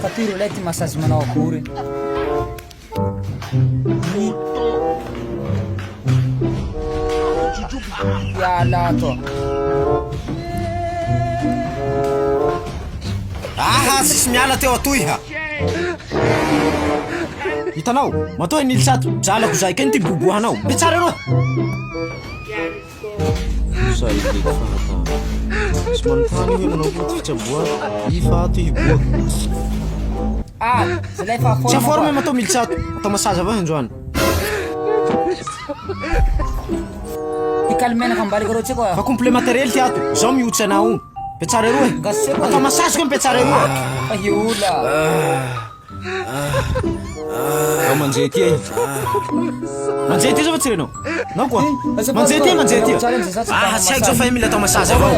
Fatiro lei ti massaggi manao akory. Yala to. Sisy miala teo atoy ha. Hitanao, matoa nilisato, jalako zay keny ty bobohanao. Be tsara ro. Sai dik fata. Smontano helonao ko fitsaboa. Ifato hiboa. Se lei fa C'è forma. forma matoa milisato. Atao massage avao androany. Ti calmena kambali koroche ko. Fa complet matériel ty ato. Zao mihotsy anao. Be tsara ro. Gaseko. Atao massage ko be tsara ro. Ayula. Manjay ty ay. Manjay ty zao fa tsy renao. Nao koa. Manjay ty. Tsy haiko zao fa mila atao massage avao.